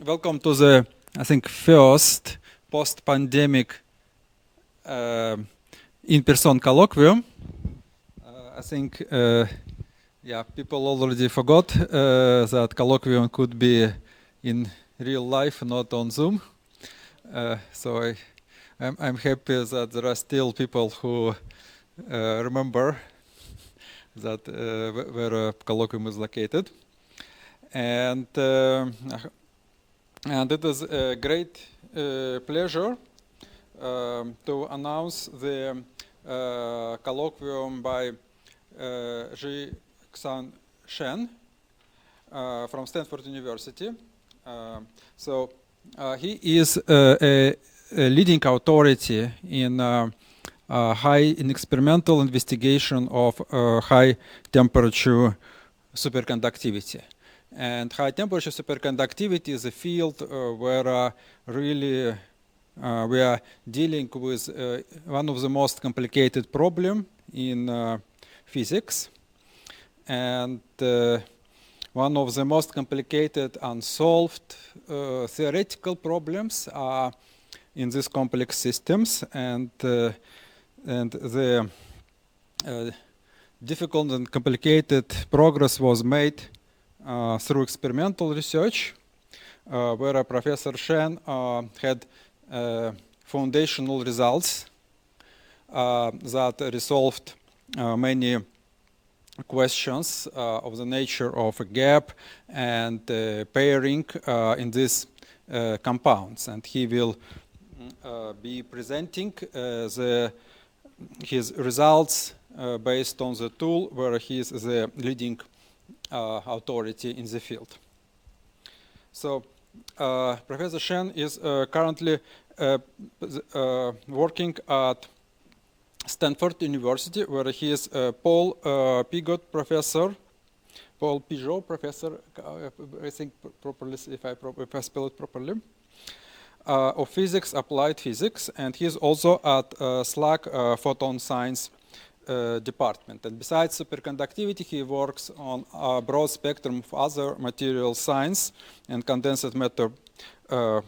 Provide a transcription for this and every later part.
Welcome to the, I think, first post-pandemic in-person colloquium. I think, people already forgot that colloquium could be in real life, not on Zoom. So I'm happy that there are still people who remember that where a colloquium is located. And it is a great pleasure to announce the colloquium by Ji-Xan Shen from Stanford University. He is a leading authority in in experimental investigation of high temperature superconductivity. And high temperature superconductivity is a field where really we are dealing with one of the most complicated problems in physics, and one of the most complicated unsolved theoretical problems are in these complex systems, and the difficult and complicated progress was made through experimental research, where Professor Shen had foundational results that resolved many questions of the nature of a gap and pairing in these compounds. And he will be presenting his results based on the tool where he is the leading authority in the field. So Professor Shen is currently working at Stanford University, where he is Paul Pijot professor, I think properly, if I spell it properly, of physics, applied physics, and he is also at SLAC photon science department. And besides superconductivity, he works on a broad spectrum of other material science and condensed matter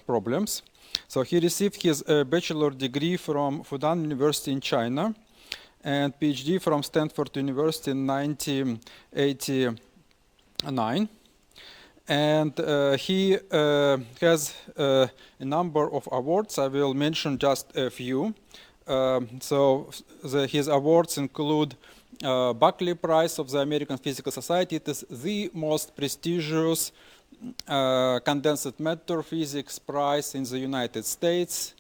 problems. So he received his bachelor degree from Fudan University in China and PhD from Stanford University in 1989. And he has a number of awards. I will mention just a few. His awards include Buckley Prize of the American Physical Society. It is the most prestigious condensed matter physics prize in the United States.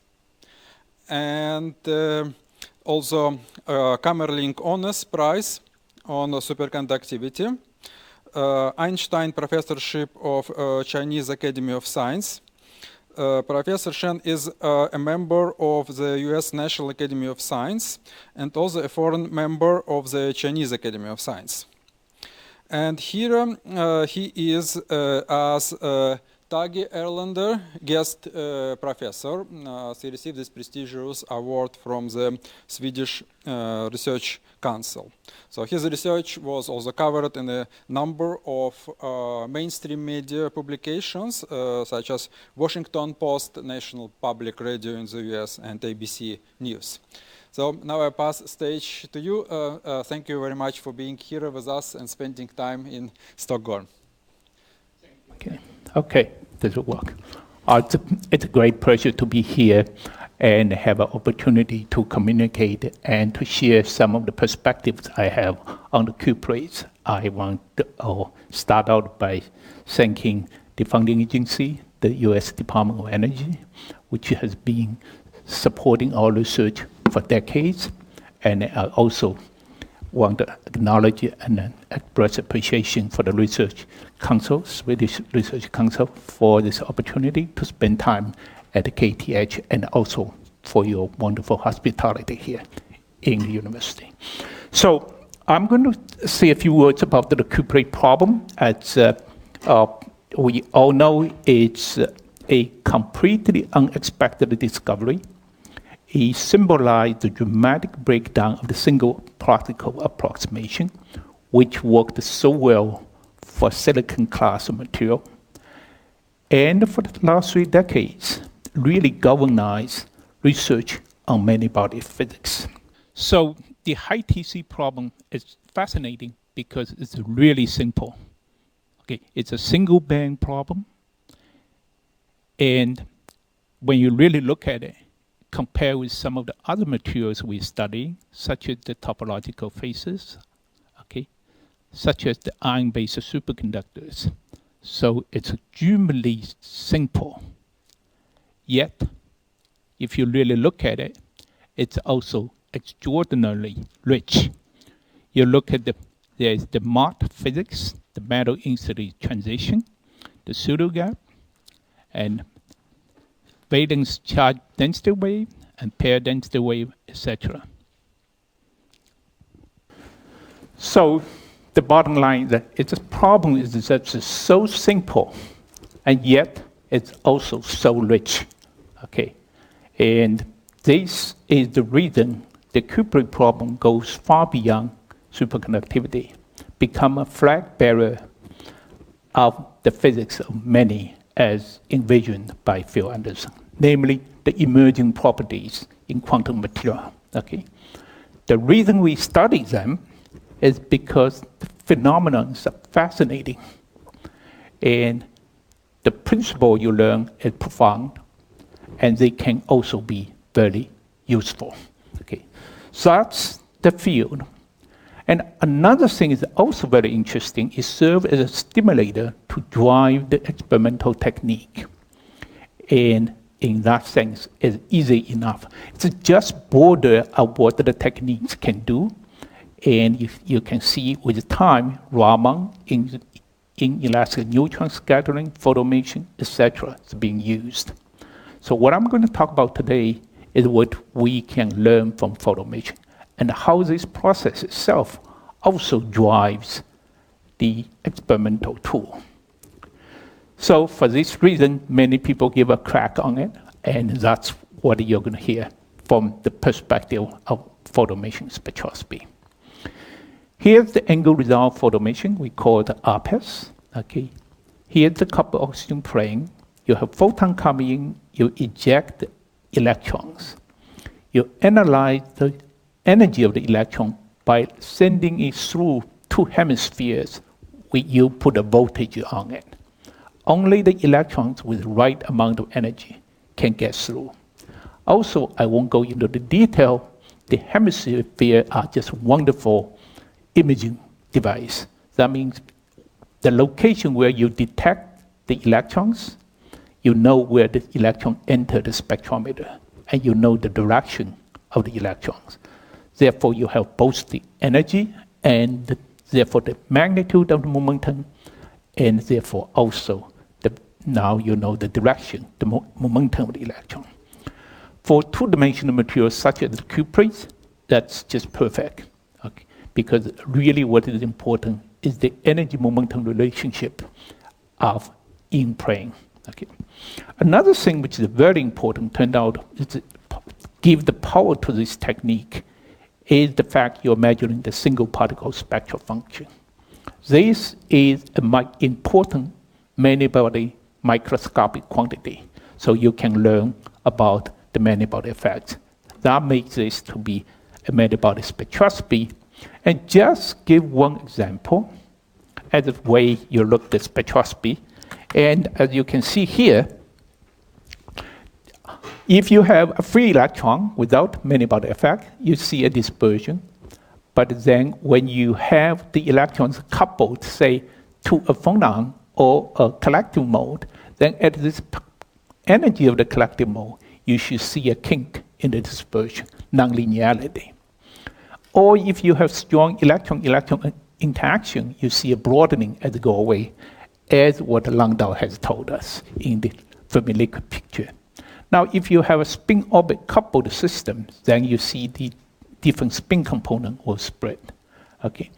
And also Kamerlingh Honors Prize on superconductivity. Einstein Professorship of Chinese Academy of Science. Professor Shen is a member of the US National Academy of Science and also a foreign member of the Chinese Academy of Science. And here he is as Tage Erlander guest professor. He received this prestigious award from the Swedish Research Council. So his research was also covered in a number of mainstream media publications, such as Washington Post, National Public Radio in the US, and ABC News. So now I pass the stage to you. Thank you very much for being here with us and spending time in Stockholm. Okay, this will work. It's a great pleasure to be here and have an opportunity to communicate and to share some of the perspectives I have on the cuprates. I want to start out by thanking the funding agency, the U.S. Department of Energy, which has been supporting our research for decades. And I also want to acknowledge and express appreciation for the Research Council, Swedish Research Council, for this opportunity to spend time at the KTH and also for your wonderful hospitality here in the university. So I'm going to say a few words about the cuprate problem. As we all know, it's a completely unexpected discovery. It symbolized the dramatic breakdown of the single particle approximation, which worked so well for silicon class material. and for the last 3 decades, really galvanized research on many-body physics. So the high TC problem is fascinating because it's really simple. Okay, it's a single band problem, and when you really look at it, compare with some of the other materials we study, such as the topological phases, okay, such as the iron-based superconductors. So it's extremely simple. Yet, if you really look at it, it's also extraordinarily rich. You look at there's the Mott physics, the metal-insulated transition, the pseudo gap, and valence charge density wave, and pair density wave, etc. So the bottom line is that it's a problem is that it's so simple, and yet it's also so rich. Okay, and this is the reason the Kubrick problem goes far beyond superconductivity, become a flag bearer of the physics of many as envisioned by Phil Anderson, namely the emerging properties in quantum material. Okay, the reason we study them is because the phenomena are fascinating, and the principle you learn is profound, and they can also be very useful. Okay, so that's the field. And another thing is also very interesting, it serves as a stimulator to drive the experimental technique. And in that sense, it's easy enough. It's just border of what the techniques can do. And you can see with time, Raman in elastic neutron scattering, photomation, etc. is being used. So what I'm going to talk about today is what we can learn from photomation and how this process itself also drives the experimental tool. So for this reason, many people give a crack on it, and that's what you're going to hear from the perspective of photomation spectroscopy. Here's the angle resolved photomation, we call it APES. Okay. Here's the coupled oxygen plane. You have photon coming in, you eject electrons. You analyze the energy of the electron by sending it through 2 hemispheres. You put a voltage on it. Only the electrons with the right amount of energy can get through. Also, I won't go into the detail. The hemispheres are just wonderful imaging device. That means the location where you detect the electrons, you know where the electron entered the spectrometer, and you know the direction of the electrons. Therefore, you have both the energy and therefore the magnitude of the momentum, and therefore also now you know the direction, the momentum of the electron. For 2-dimensional materials such as the cuprates, that's just perfect. Okay? Because really what is important is the energy-momentum relationship of in plane. Okay? Another thing which is very important, turned out, is to give the power to this technique is the fact you're measuring the single particle spectral function. This is an important many-body microscopic quantity, so you can learn about the many-body effects. That makes this to be a many-body spectroscopy. And just give one example as the way you look at spectroscopy. And as you can see here, if you have a free electron without many-body effect, you see a dispersion. But then when you have the electrons coupled, say, to a phonon or a collective mode, then at this energy of the collective mode, you should see a kink in the dispersion, nonlinearity. Or if you have strong electron-electron interaction, you see a broadening as it go away, as what Landau has told us in the Fermi liquid picture. Now, if you have a spin orbit coupled system, then you see the different spin component will spread. Okay.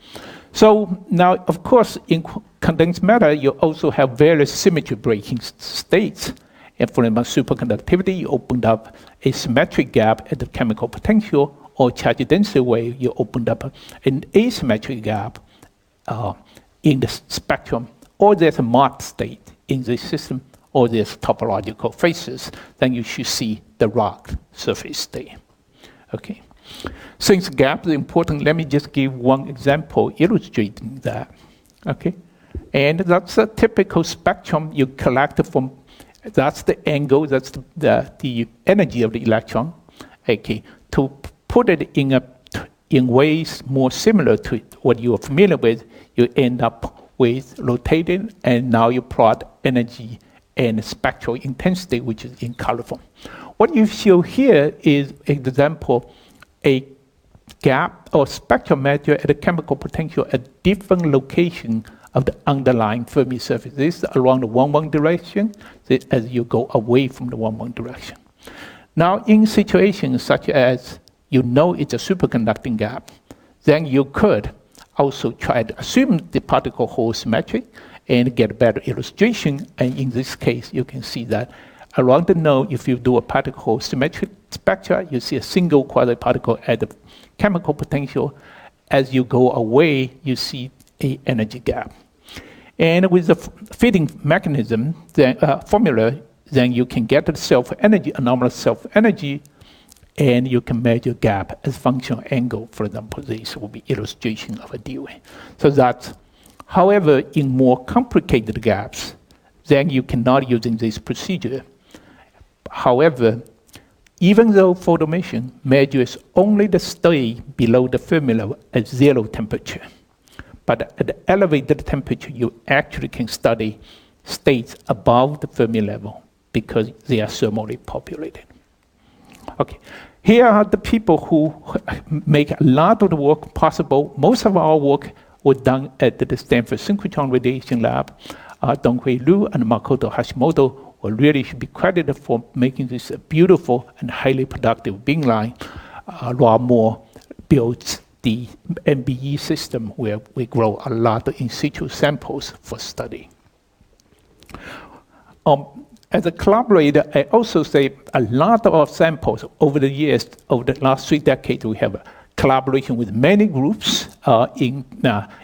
So now, of course, in condensed matter, you also have various symmetry breaking states. And for superconductivity, you opened up a symmetric gap at the chemical potential, or charge density wave, you opened up an asymmetric gap in the spectrum, or there's a Mott state in the system, all these topological faces, then you should see the rock surface there. Okay. Since gap is important, let me just give one example illustrating that. Okay. And that's a typical spectrum you collect from, that's the angle, that's the energy of the electron. Okay. To put it in ways more similar to what you are familiar with, you end up with rotating, and now you plot energy and spectral intensity, which is in color form. What you show here is an example, a gap or spectral measure at a chemical potential at different location of the underlying Fermi surface. This is along the 1-1 direction as you go away from the 1-1 direction. Now, in situations such as you know it's a superconducting gap, then you could also try to assume the particle Hall symmetry and get a better illustration. And in this case, you can see that around the node, if you do a particle Hall symmetric spectra, you see a single quasi-particle at the chemical potential. As you go away, you see an energy gap. And with the fitting mechanism, the formula, then you can get the self-energy, anomalous self-energy, and you can measure gap as function angle. For example, this will be illustration of a DOA. So that's, however, in more complicated gaps, then you cannot using this procedure. However, even though photoemission measures only the state below the Fermi level at 0 temperature, but at the elevated temperature, you actually can study states above the Fermi level because they are thermally populated. Okay, here are the people who make a lot of the work possible. Most of our work was done at the Stanford Synchrotron Radiation Lab. Donghui Liu and Makoto Hashimoto really should be credited for making this a beautiful and highly productive beam line. Roy Moore built the MBE system where we grow a lot of in situ samples for study. As a collaborator, I also say a lot of our samples over the years, over the last 3 decades, we have a collaboration with many groups in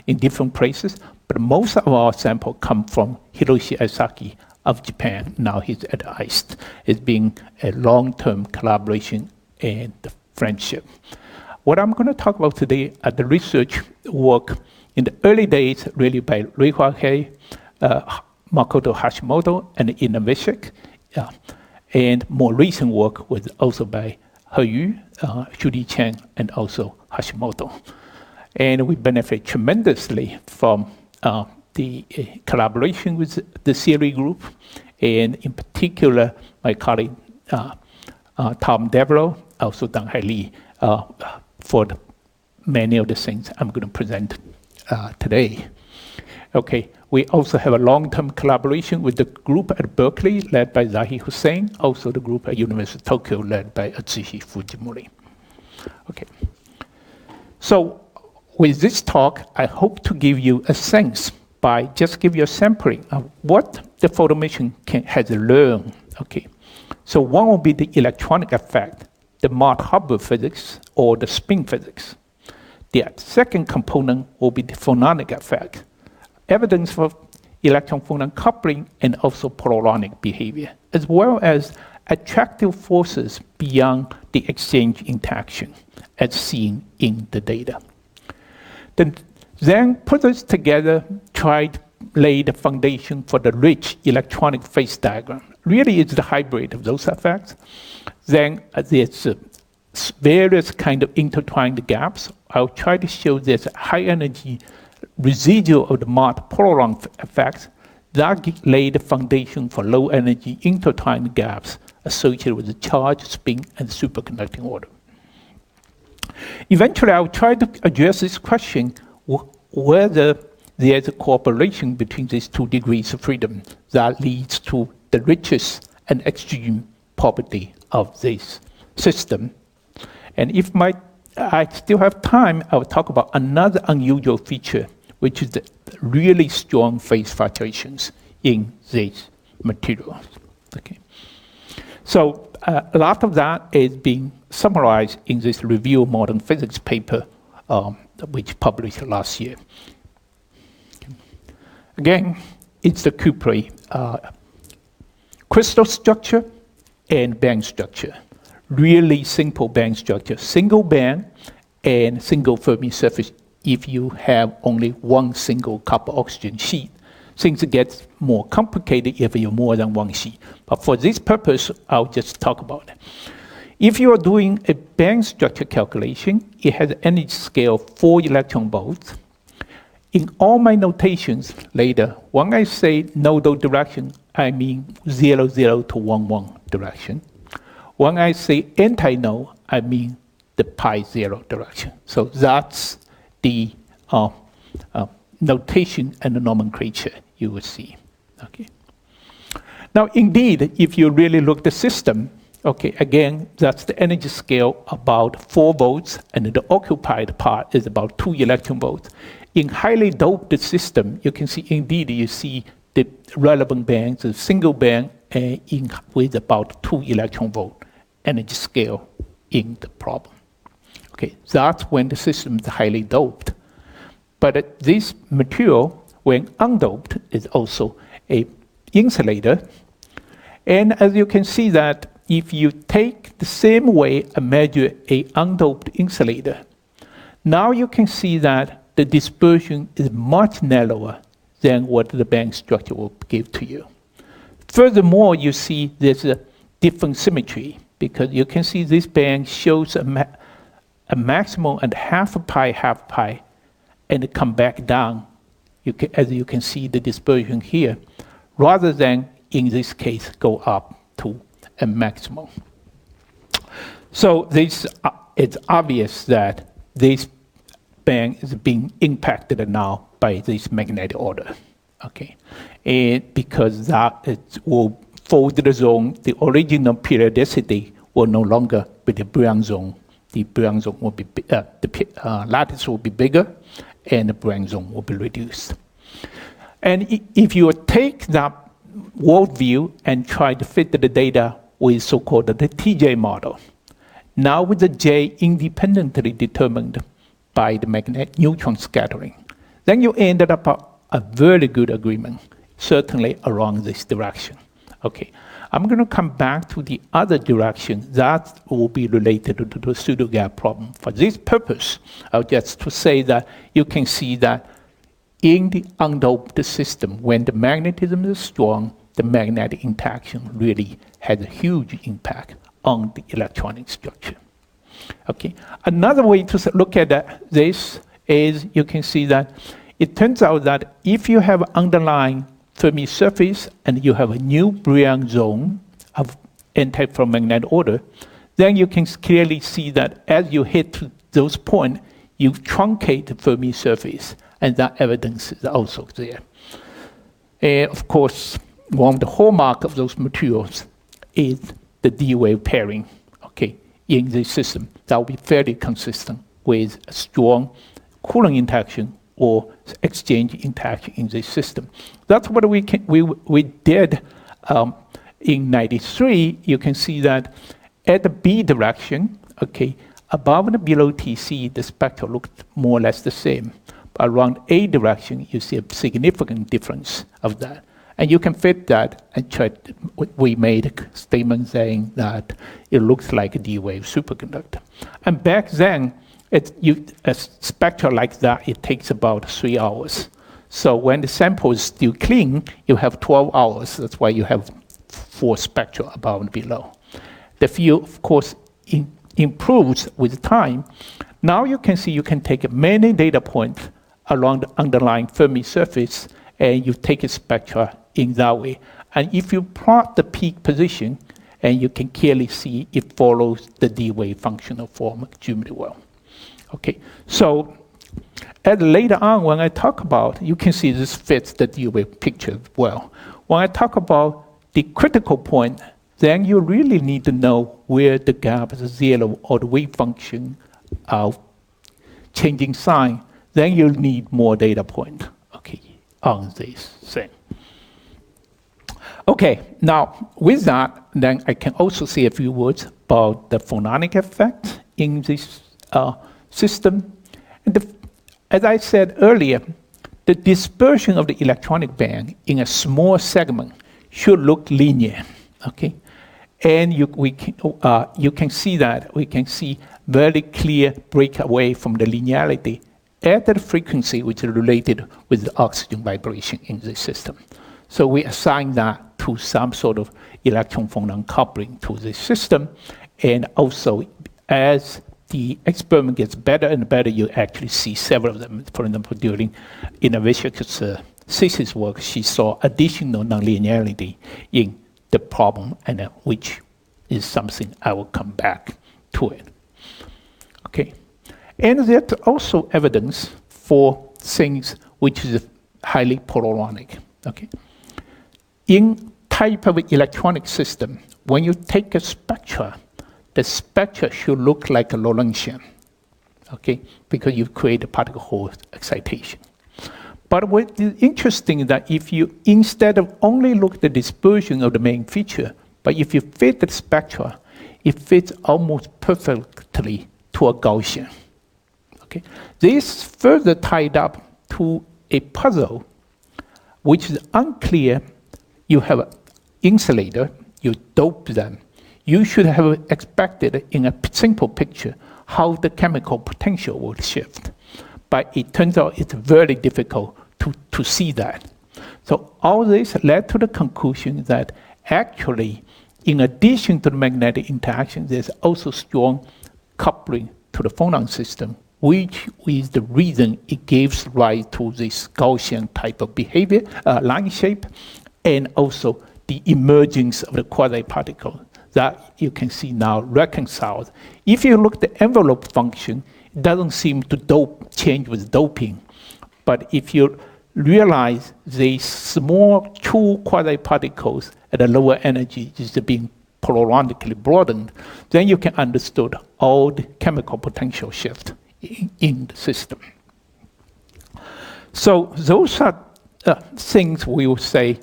different places, but most of our samples come from Hiroshi Aisaki of Japan. Now he's at ICE. It's been a long-term collaboration and friendship. What I'm going to talk about today are the research work in the early days, really by Ruihua He, Makoto Hashimoto, and Ina Vishek. And more recent work was also by He Yu, Shudi Chen, and also Hashimoto. And we benefit tremendously from the collaboration with the Siri group, and in particular, my colleague Tom Devereaux, also Danghai Li, for many of the things I'm going to present today. Okay, we also have a long-term collaboration with the group at Berkeley, led by Zahi Hussein, also the group at University of Tokyo, led by Atsushi Fujimori. Okay, so with this talk, I hope to give you a sense by just give you a sampling of what the photoemission has learned. Okay, so one will be the electronic effect, the Mott-Hubbard physics or the spin physics. The second component will be the phononic effect, evidence for electron-phonon coupling and also polarionic behavior, as well as attractive forces beyond the exchange interaction as seen in the data. Then put this together, try to lay the foundation for the rich electronic phase diagram. Really, it's the hybrid of those effects. Then there's various kind of intertwined gaps. I'll try to show there's a high energy residual of the Mott polaron effects that lay the foundation for low energy intertwined gaps associated with the charge, spin, and superconducting order. Eventually, I'll try to address this question whether there's a cooperation between these 2 degrees of freedom that leads to the richest and extreme property of this system. And if I still have time, I'll talk about another unusual feature, which is the really strong phase fluctuations in these materials. Okay. So a lot of that is being summarized in this Review of Modern Physics paper, which published last year. Again, it's the Cuprey crystal structure and band structure. Really simple band structure, single band and single Fermi surface if you have only one single copper oxygen sheet. Things get more complicated if you have more than one sheet. But for this purpose, I'll just talk about it. If you are doing a band structure calculation, it has an energy scale of 4 electron volts. In all my notations later, when I say nodal direction, I mean 0, 0 to 1, 1 direction. When I say anti-node, I mean the pi 0 direction. So that's the notation and the nomenclature you will see. Okay. Now, indeed, if you really look at the system, okay, again, that's the energy scale about 4 volts, and the occupied part is about 2 electron volts. In highly doped system, you can see, indeed, you see the relevant bands, a single band with about 2 electron volt energy scale in the problem. Okay, that's when the system is highly doped. But this material, when undoped, is also an insulator. And as you can see that if you take the same way and measure a undoped insulator, now you can see that the dispersion is much narrower than what the band structure will give to you. Furthermore, you see there's a different symmetry because you can see this band shows a maximum at half pi, and it come back down. As you can see the dispersion here, rather than in this case go up to a maximum. So it's obvious that this band is being impacted now by this magnetic order, okay? And because that it will fold the zone, the original periodicity will no longer be the Brownian zone. The Brownian zone will be, the lattice will be bigger, and the Brownian zone will be reduced. And if you take that worldview and try to fit the data with so-called the TJ model, now with the J independently determined by the magnetic neutron scattering, then you ended up a very good agreement, certainly along this direction. Okay, I'm going to come back to the other direction that will be related to the pseudo-gap problem. For this purpose, I'll just to say that you can see that in the undoped system, when the magnetism is strong, the magnetic interaction really has a huge impact on the electronic structure. Okay, another way to look at this is you can see that it turns out that if you have underlying Fermi surface and you have a new Brownian zone of anti-ferromagnetic order, then you can clearly see that as you hit those points, you truncate the Fermi surface, and that evidence is also there. Of course, one of the hallmarks of those materials is the D-wave pairing, okay, in the system. That will be fairly consistent with a strong cooling interaction or exchange interaction in this system. That's what we did in 93. You can see that at the B direction, okay, above and below TC, the spectrum looked more or less the same. But around A direction, you see a significant difference of that. And you can fit that and try. We made a statement saying that it looks like a D-wave superconductor. And back then, a spectrum like that, it takes about 3 hours. So when the sample is still clean, you have 12 hours. That's why you have 4 spectra above and below. The field, of course, improves with time. Now you can see you can take many data points along the underlying Fermi surface, and you take a spectra in that way. And if you plot the peak position, and you can clearly see it follows the D-wave functional form extremely well. Okay, so later on when I talk about, you can see this fits the D-wave picture well. When I talk about the critical point, then you really need to know where the gap is 0 or the wave function of changing sign. Then you'll need more data point, okay, on this thing. Okay, now with that, then I can also say a few words about the phononic effect in this system. And as I said earlier, the dispersion of the electronic band in a small segment should look linear. okay? And you can see that, we can see very clear breakaway from the linearity at the frequency which is related with the oxygen vibration in the system. So we assign that to some sort of electron-phonon coupling to the system, and also as the experiment gets better and better, you actually see several of them. For example, during Innovatica's thesis work, she saw additional nonlinearity in the problem, and which is something I will come back to it. Okay, and there's also evidence for things which is highly polyronic. Okay, in type of electronic system, when you take a spectra, the spectra should look like a Lorentzian, okay, because you create a particle Hall excitation. But what is interesting is that if you, instead of only look at the dispersion of the main feature, but if you fit the spectra, it fits almost perfectly to a Gaussian. Okay? This is further tied up to a puzzle which is unclear. You have an insulator, you dope them. You should have expected in a simple picture how the chemical potential would shift. But it turns out it's very difficult to see that. So all this led to the conclusion that actually, in addition to the magnetic interaction, there's also strong coupling to the phonon system, which is the reason it gives rise to this Gaussian type of behavior, line shape, and also the emergence of the quasi-particle that you can see now reconciled. If you look at the envelope function, it doesn't seem to change with doping. But if you realize the small true quasi-particles at a lower energy is being polaronically broadened, then you can understand all the chemical potential shift in the system. So those are things we will say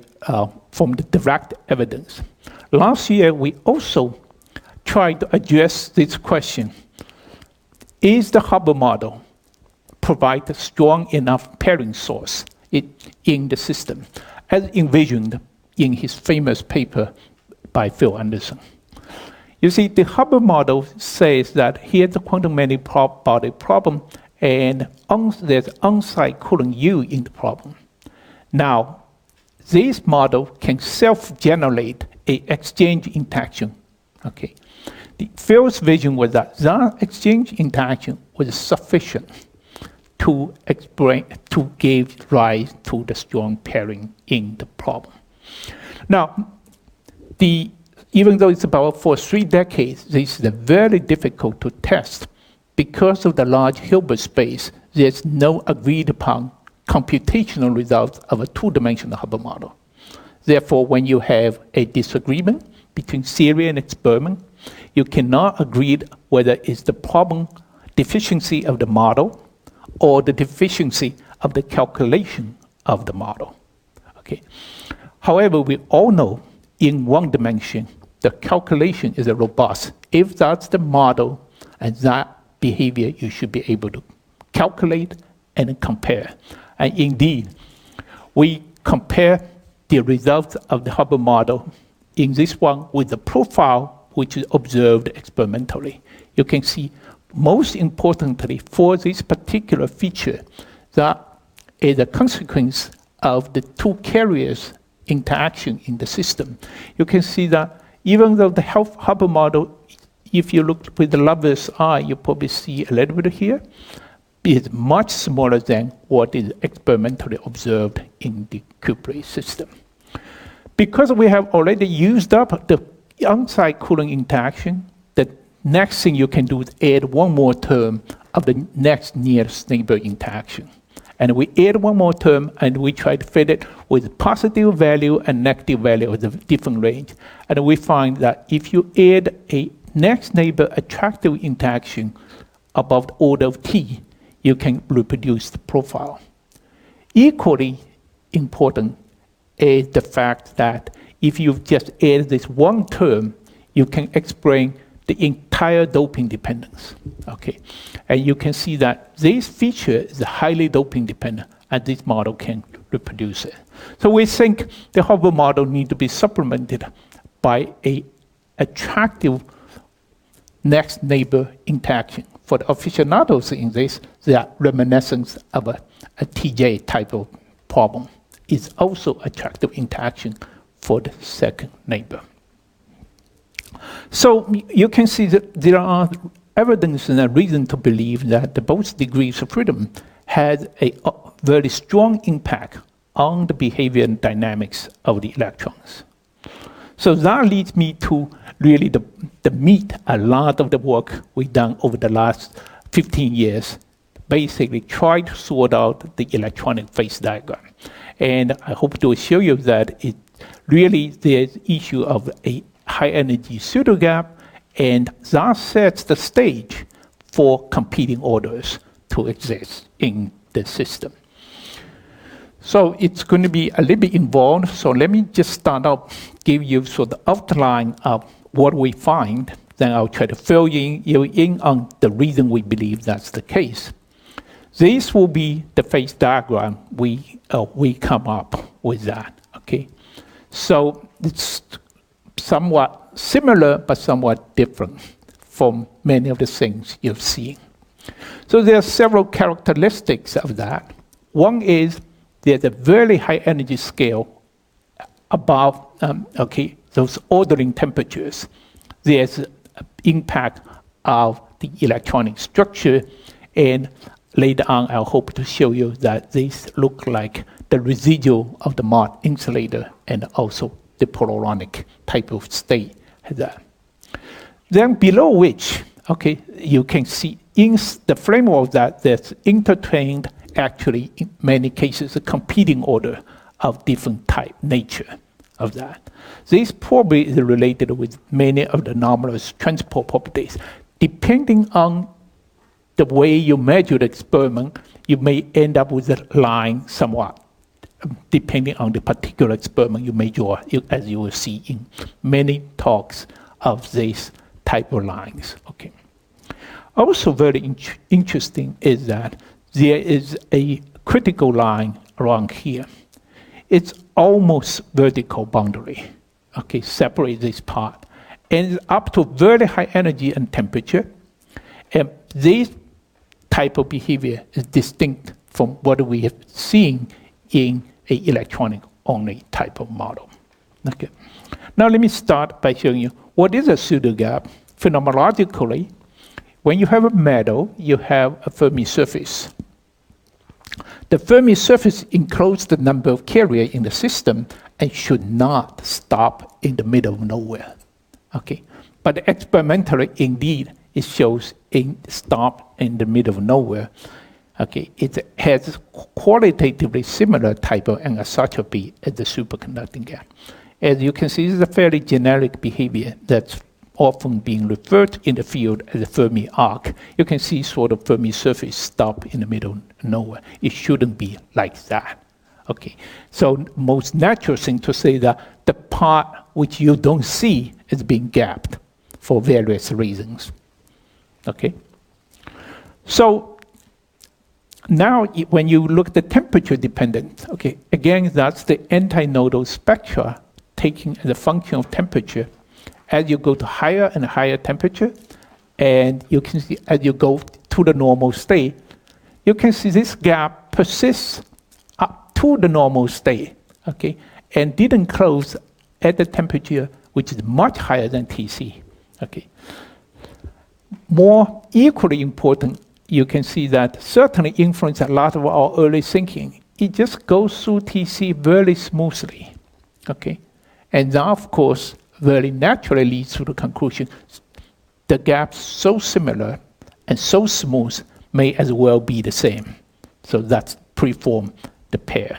from the direct evidence. Last year, we also tried to address this question. Is the Hubble model provide a strong enough pairing source in the system, as envisioned in his famous paper by Phil Anderson? You see, the Hubble model says that here's the quantum many-body problem, and there's on-site cooling U in the problem. Now, this model can self-generate an exchange interaction. Okay, Phil's vision was that exchange interaction was sufficient to give rise to the strong pairing in the problem. Now, even though it's about for 3 decades, this is very difficult to test because of the large Hilbert space. There's no agreed upon computational results of a 2-dimensional Hubble model. Therefore, when you have a disagreement between theory and experiment, you cannot agree whether it's the problem deficiency of the model or the deficiency of the calculation of the model. Okay. However, we all know in 1 dimension, the calculation is robust. If that's the model and that behavior, you should be able to calculate and compare. And indeed, we compare the results of the Hubble model in this one with the profile which is observed experimentally. You can see, most importantly, for this particular feature, that is a consequence of the 2 carriers interaction in the system. You can see that even though the Hubble model, if you look with the lover's eye, you probably see a little bit here, is much smaller than what is experimentally observed in the Curie system. Because we have already used up the on-site cooling interaction, the next thing you can do is add 1 more term of the next nearest neighbor interaction. And we add 1 more term, and we try to fit it with positive value and negative value of the different range. And we find that if you add a next neighbor attractive interaction above the order of t, you can reproduce the profile. Equally important is the fact that if you just add this 1 term, you can explain the entire doping dependence. Okay, and you can see that this feature is highly doping dependent, and this model can reproduce it. So we think the Hubble model needs to be supplemented by a attractive next neighbor interaction. For the aficionados in this, they are reminiscent of a TJ type of problem. It's also attractive interaction for the second neighbor. So you can see that there are evidence and a reason to believe that the both degrees of freedom has a very strong impact on the behavior and dynamics of the electrons. So that leads me to really the meat, a lot of the work we've done over the last 15 years, basically try to sort out the electronic phase diagram. And I hope to show you that it really there's issue of a high energy pseudogap, and that sets the stage for competing orders to exist in the system. So it's going to be a little bit involved. So let me just start out, give you sort of the outline of what we find. Then I'll try to fill you in on the reason we believe that's the case. This will be the phase diagram we come up with that. Okay, so it's somewhat similar but somewhat different from many of the things you've seen. So there are several characteristics of that. One is there's a very high energy scale above those ordering temperatures. There's an impact of the electronic structure, and later on I'll hope to show you that these look like the residual of the Mott insulator and also the polarionic type of state. Then below which, you can see in the framework of that there's intertwined, actually in many cases, a competing order of different type, nature of that. This probably is related with many of the anomalous transport properties. Depending on the way you measure the experiment, you may end up with a line somewhat, depending on the particular experiment you measure, as you will see in many talks of these type of lines. Okay. Also very interesting is that there is a critical line around here. It's almost vertical boundary, separate this part. And it's up to very high energy and temperature. And this type of behavior is distinct from what we have seen in an electronic-only type of model. Okay. Now let me start by showing you what is a pseudogap. Phenomenologically, when you have a metal, you have a Fermi surface. The Fermi surface encloses the number of carriers in the system and should not stop in the middle of nowhere. Okay, but experimentally, indeed, it shows stop in the middle of nowhere. Okay, it has qualitatively similar type of anisotropy as the superconducting gap. As you can see, this is a fairly generic behavior that's often being referred in the field as a Fermi arc. You can see sort of Fermi surface stop in the middle of nowhere. It shouldn't be like that. Okay, so most natural thing to say that the part which you don't see is being gapped for various reasons. Okay, so now when you look at the temperature dependent, again, that's the antinodal spectra taking as a function of temperature. As you go to higher and higher temperature, and you can see as you go to the normal state, you can see this gap persists up to the normal state, and didn't close at the temperature which is much higher than Tc. More equally important, you can see that certainly influenced a lot of our early thinking. It just goes through Tc very smoothly, and that, of course, very naturally leads to the conclusion the gaps so similar and so smooth may as well be the same. So that's preform the pair.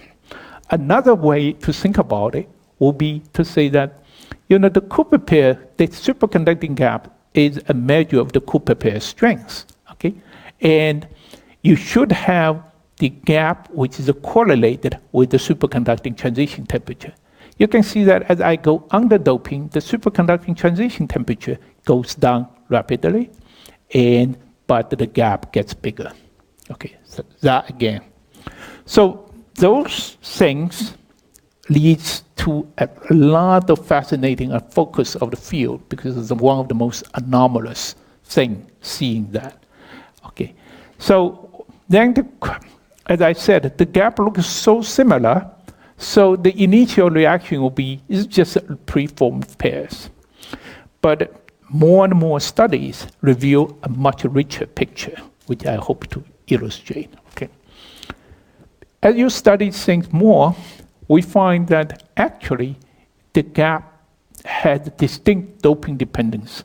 Another way to think about it will be to say that, the Cooper pair, the superconducting gap is a measure of the Cooper pair strength. And you should have the gap which is correlated with the superconducting transition temperature. You can see that as I go under doping, the superconducting transition temperature goes down rapidly, but the gap gets bigger. So that again. So those things leads to a lot of fascinating focus of the field because it's one of the most anomalous things seeing that. Okay, so then, as I said, the gap looks so similar, so the initial reaction will be, it's just preformed pairs. But more and more studies reveal a much richer picture, which I hope to illustrate. Okay. As you study things more, we find that actually the gap has distinct doping dependence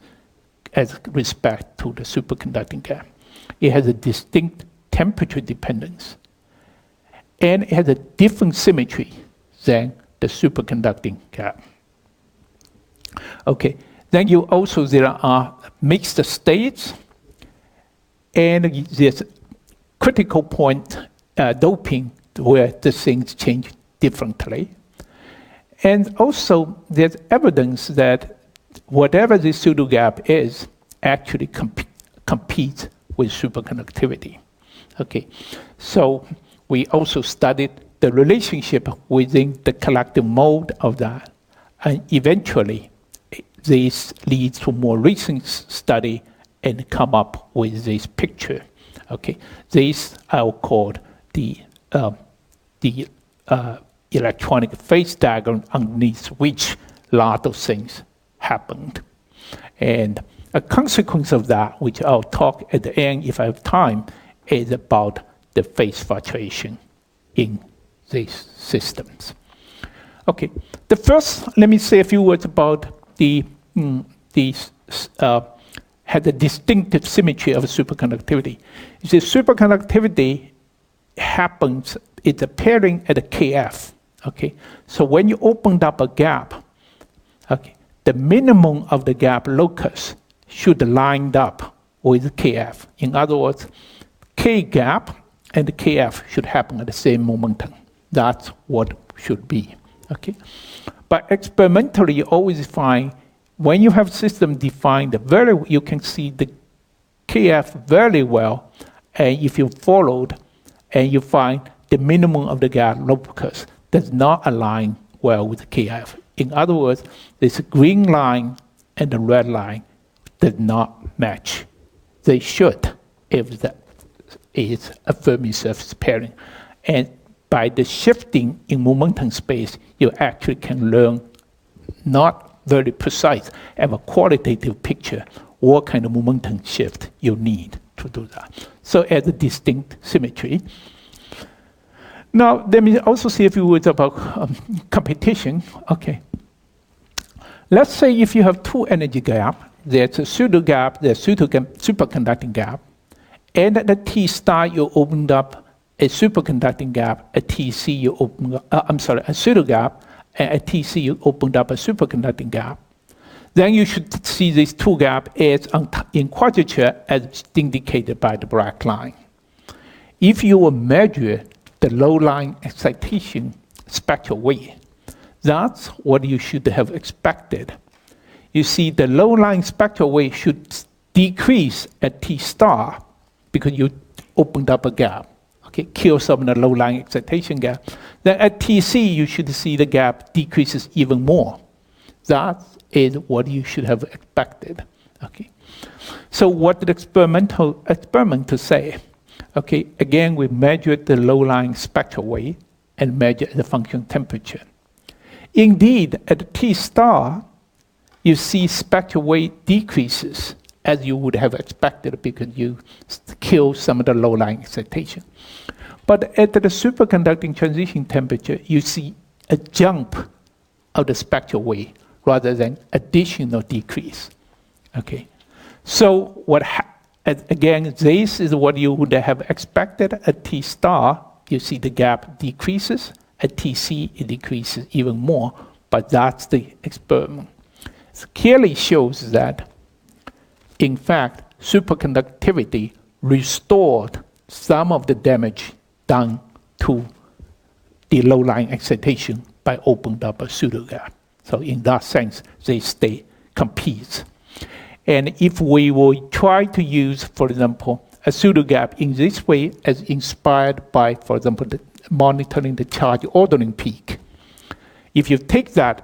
as respect to the superconducting gap. It has a distinct temperature dependence, and it has a different symmetry than the superconducting gap. Okay, then you also, there are mixed states, and there's critical point doping where the things change differently. And also, there's evidence that whatever the pseudo gap is, actually competes with superconductivity. Okay, so we also studied the relationship within the collective mode of that, and eventually, this leads to more recent study and come up with this picture. Okay, this I'll call the electronic phase diagram underneath which a lot of things happened. And a consequence of that, which I'll talk at the end if I have time, is about the phase fluctuation in these systems. Okay, the first, let me say a few words about had a distinctive symmetry of superconductivity. The superconductivity happens, it's appearing at a KF. Okay, so when you opened up a gap, okay, the minimum of the gap locus should line up with KF. In other words, K gap and KF should happen at the same momentum. That's what should be. Okay, but experimentally, you always find when you have system defined you can see the KF very well, and if you followed, and you find the minimum of the gap locus does not align well with the KF. In other words, this green line and the red line does not match. They should if that is a Fermi surface pairing. And by the shifting in momentum space, you actually can learn, not very precise, have a qualitative picture what kind of momentum shift you need to do that. So as a distinct symmetry. Now, let me also say a few words about competition. Okay. Let's say if you have two energy gaps, there's a pseudo gap, there's a superconducting gap, and at the T star you opened up a superconducting gap, at TC you opened up, a pseudo gap, and at TC you opened up a superconducting gap. Then you should see these two gaps as in quadrature as indicated by the black line. If you will measure the low line excitation spectral weight, that's what you should have expected. You see the low line spectral weight should decrease at T star because you opened up a gap. Okay, kill some of the low line excitation gap. Then at TC you should see the gap decreases even more. That is what you should have expected. Okay, so what did experiment say? Okay, again we measured the low line spectral weight and measured the function temperature. Indeed, at T star, you see spectral weight decreases as you would have expected because you kill some of the low line excitation. But at the superconducting transition temperature, you see a jump of the spectral weight rather than additional decrease. Okay, so again, this is what you would have expected at T star. You see the gap decreases. At TC, it decreases even more, but that's the experiment. It clearly shows that, in fact, superconductivity restored some of the damage done to the low line excitation by opening up a pseudo gap. So in that sense, they stay competes. And if we will try to use, for example, a pseudo gap in this way as inspired by, for example, monitoring the charge ordering peak, If you take that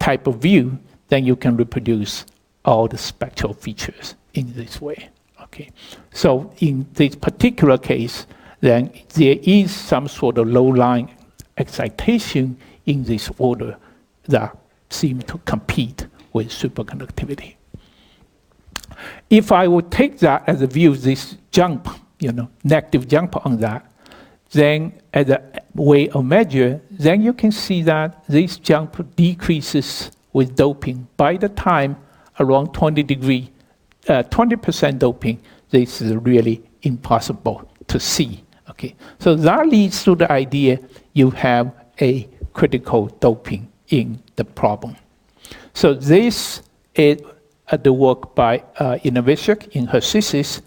type of view, then you can reproduce all the spectral features in this way. Okay. So in this particular case, then there is some sort of low-lying excitation in this order that seem to compete with superconductivity. If I would take that as a view, this jump, negative jump on that, then as a way of measure, then you can see that this jump decreases with doping. By the time around 20% doping, this is really impossible to see. Okay, so that leads to the idea you have a critical doping in the problem. So this is the work by Inovishek in her thesis.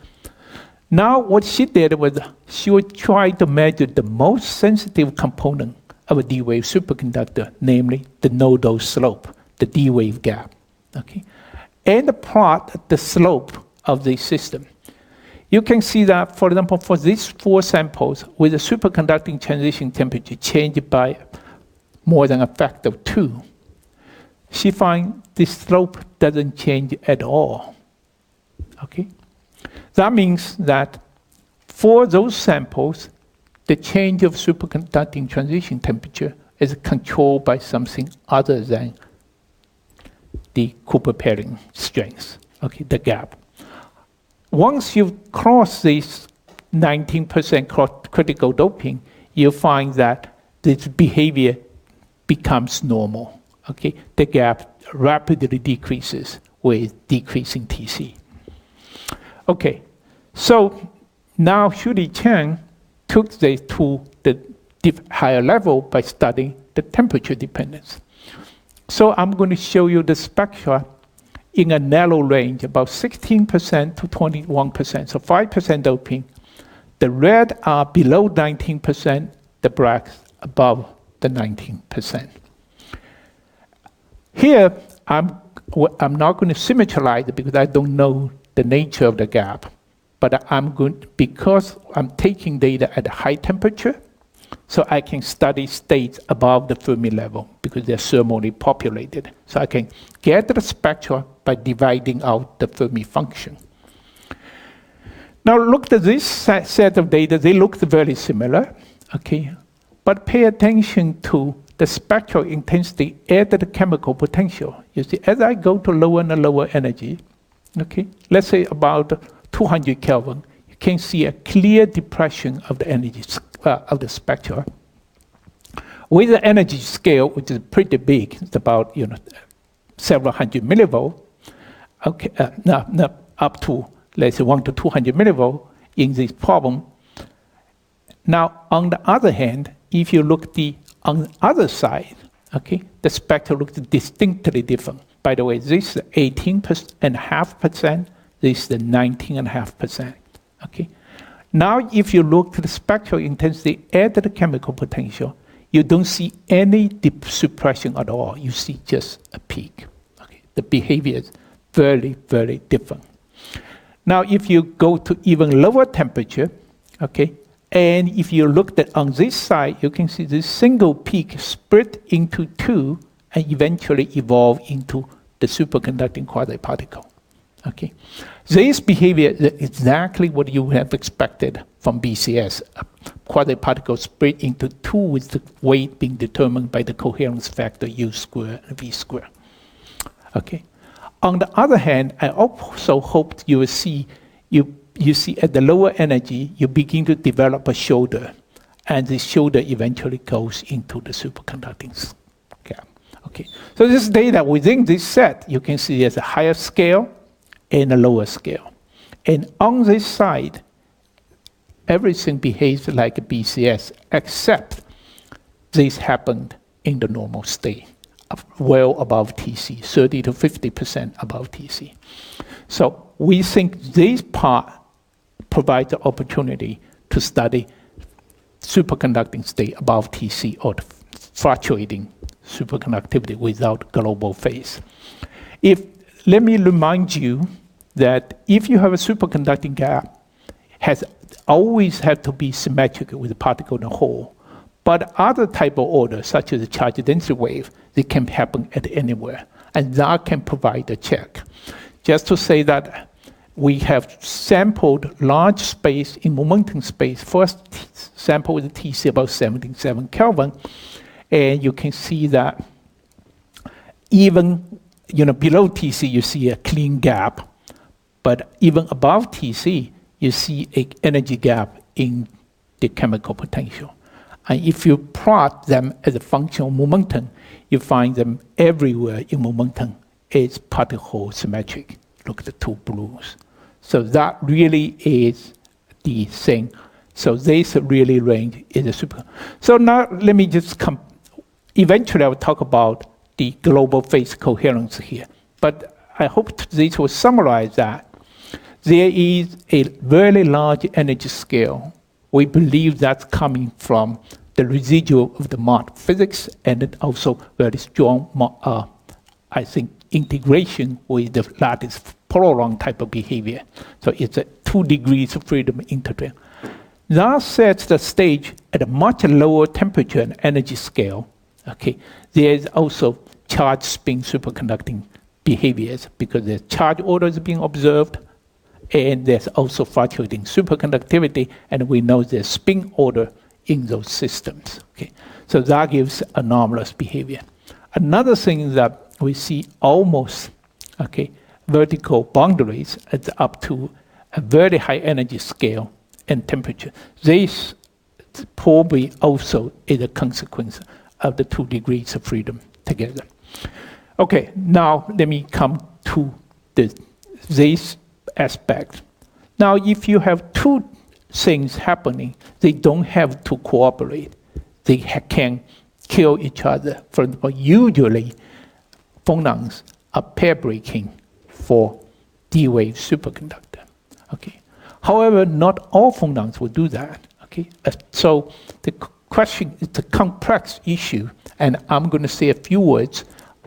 Now what she did was she would try to measure the most sensitive component of a D-wave superconductor, namely the nodal slope, the D-wave gap. Okay, and plot the slope of the system. You can see that, for example, for these 4 samples with a superconducting transition temperature changed by more than a factor of 2, she finds the slope doesn't change at all. Okay? That means that for those samples, the change of superconducting transition temperature is controlled by something other than the Cooper pairing strength, okay, the gap. Once you cross this 19% critical doping, you find that this behavior becomes normal. Okay, the gap rapidly decreases with decreasing TC. Okay, so now Shuli Chen took this to the higher level by studying the temperature dependence. So I'm going to show you the spectra in a narrow range, about 16% to 21%, so 5% doping. The red are below 19%, the blacks above the 19%. Here, I'm not going to symmetrize it because I don't know the nature of the gap, but because I'm taking data at a high temperature, so I can study states above the Fermi level because they're thermally populated. So I can get the spectra by dividing out the Fermi function. Now look at this set of data. They look very similar, okay? But pay attention to the spectral intensity at the chemical potential. You see, as I go to lower and lower energy, okay, let's say about 200 Kelvin, you can see a clear depression of the energy of the spectra. With the energy scale, which is pretty big, it's about several hundred millivolt, okay, up to let's say 1 to 200 millivolt in this problem. Now, on the other hand, if you look on the other side, okay, the spectra looks distinctly different. By the way, this is 18.5%, this is the 19.5%. Okay. Now, if you look at the spectral intensity at the chemical potential, you don't see any suppression at all. You see just a peak. Okay. The behavior is very, very different. Now, if you go to even lower temperature, okay, and if you look at on this side, you can see this single peak split into 2 and eventually evolve into the superconducting quasi-particle. Okay, this behavior is exactly what you have expected from BCS. A quasi-particle split into 2 with the weight being determined by the coherence factor U squared and V squared. Okay. On the other hand, I also hoped you will see you see at the lower energy you begin to develop a shoulder, and the shoulder eventually goes into the superconducting gap. Okay. So this data within this set you can see there's a higher scale and a lower scale. And on this side, everything behaves like a BCS, except this happened in the normal state, well above TC, 30 to 50% above TC. So we think this part provides the opportunity to study superconducting state above TC or fluctuating superconductivity without global phase. Let me remind you that if you have a superconducting gap, has always had to be symmetric with the particle in the hole, But other type of orders, such as the charge density wave, they can happen at anywhere. And that can provide a check. Just to say that we have sampled large space in momentum space. First sample with TC about 77 Kelvin. And you can see that even below TC, you see a clean gap. But even above TC, you see an energy gap in the chemical potential. And if you plot them as a function of momentum, you find them everywhere in momentum. It's particle symmetric. Look at the two blues. So that really is the thing. So this really range is a super. So now let me just come. Eventually, I will talk about the global phase coherence here. But I hope this will summarize that. There is a very large energy scale. We believe that's coming from the residual of the Mach physics, and then also very strong, I think, integration with the lattice polaron type of behavior. So it's a 2 degrees of freedom interval. That sets the stage at a much lower temperature and energy scale. Okay, there is also charge spin superconducting behaviors because the charge orders being observed, and there's also fluctuating superconductivity, and we know there's spin order in those systems. Okay, so that gives anomalous behavior. Another thing that we see almost vertical boundaries is up to a very high energy scale and temperature. This probably also is a consequence of the 2 degrees of freedom together. Okay, now let me come to this aspect. Now, if you have two things happening, they don't have to cooperate. They can kill each other. For example, usually phonons are pair breaking for D-wave superconductor. Okay. However, not all phonons will do that. Okay. So the question is a complex issue, and I'm going to say a few words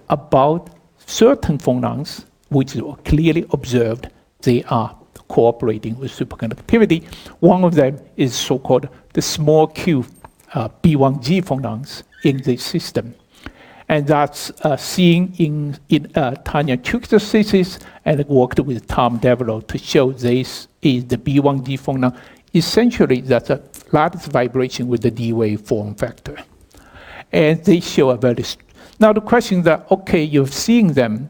about certain phonons which were clearly observed they are cooperating with superconductivity. One of them is so-called the small q B1G phonons in this system. And that's seen in Tanya Chuk's thesis, and worked with Tom Devereaux to show this is the B1G phonon. Essentially, that's a lattice vibration with the D-wave form factor. And they show a very... Now the question is that, okay, you're seeing them,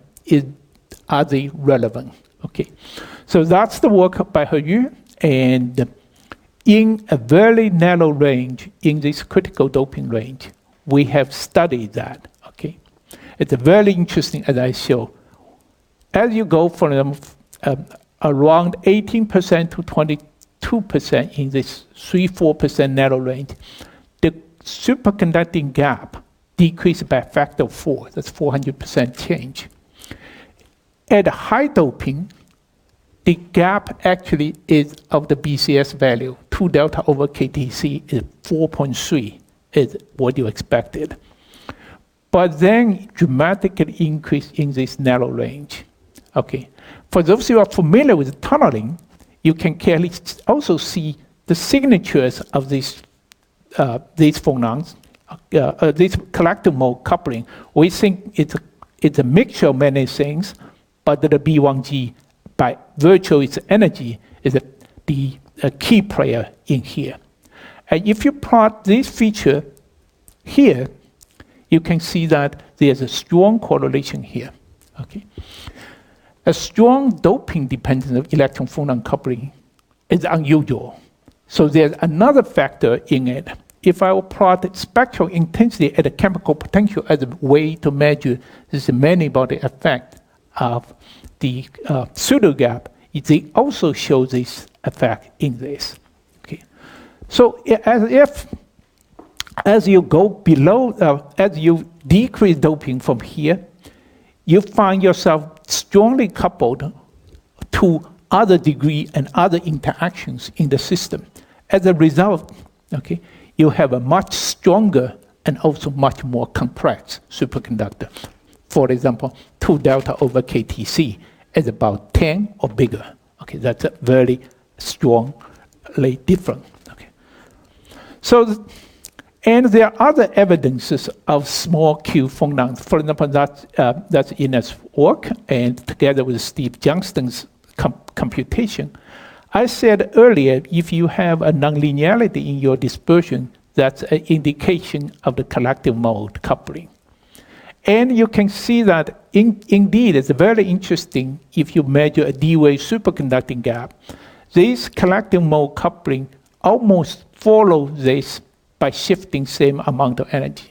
are they relevant? Okay, so that's the work by He, and in a very narrow range, in this critical doping range, we have studied that. Okay, it's very interesting, as I show. As you go from around 18% to 22% in this 3-4% narrow range, the superconducting gap decreased by a factor of 4. That's 400% change. At high doping, the gap actually is of the BCS value. 2 delta over KTC is 4.3, is what you expected. But then dramatically increase in this narrow range. Okay. For those who are familiar with tunneling, you can clearly also see the signatures of these phonons, this collective mode coupling. We think it's a mixture of many things, but the B1G, by virtue of its energy, is the key player in here. And if you plot this feature here, you can see that there's a strong correlation here. Okay, a strong doping dependence of electron-phonon coupling is unusual. So there's another factor in it. If I will plot spectral intensity at a chemical potential as a way to measure this many-body effect of the pseudo gap, they also show this effect in this. Okay, so as you go below, as you decrease doping from here, you find yourself strongly coupled to other degree and other interactions in the system. As a result, okay, you have a much stronger and also much more complex superconductor. For example, 2 delta over KTC is about 10 or bigger. Okay, that's a very strongly different. Okay, so And there are other evidences of small Q phonons. For example, that's Inna's work, and together with Steve Johnston's computation. I said earlier, if you have a nonlinearity in your dispersion, that's an indication of the collective mode coupling. And you can see that indeed it's very interesting if you measure a D-wave superconducting gap. This collective mode coupling almost follows this by shifting same amount of energy.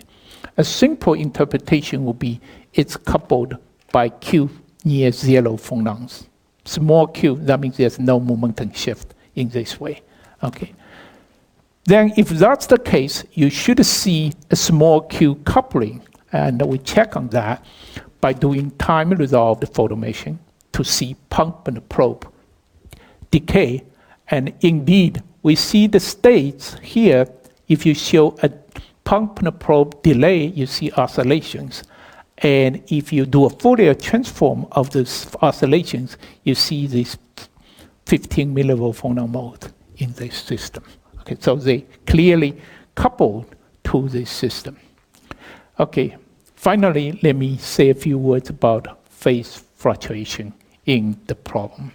A simple interpretation would be it's coupled by Q near zero phonons. Small q, that means there's no momentum shift in this way. Okay. Then if that's the case, you should see a small q coupling, and we check on that by doing time-resolved photomation to see pump and probe decay. And indeed, we see the states here. If you show a pump and probe delay, you see oscillations. And if you do a Fourier transform of these oscillations, you see this 15 millivolt phonon mode in this system. Okay, so they clearly coupled to this system. Okay, finally, let me say a few words about phase fluctuation in the problem.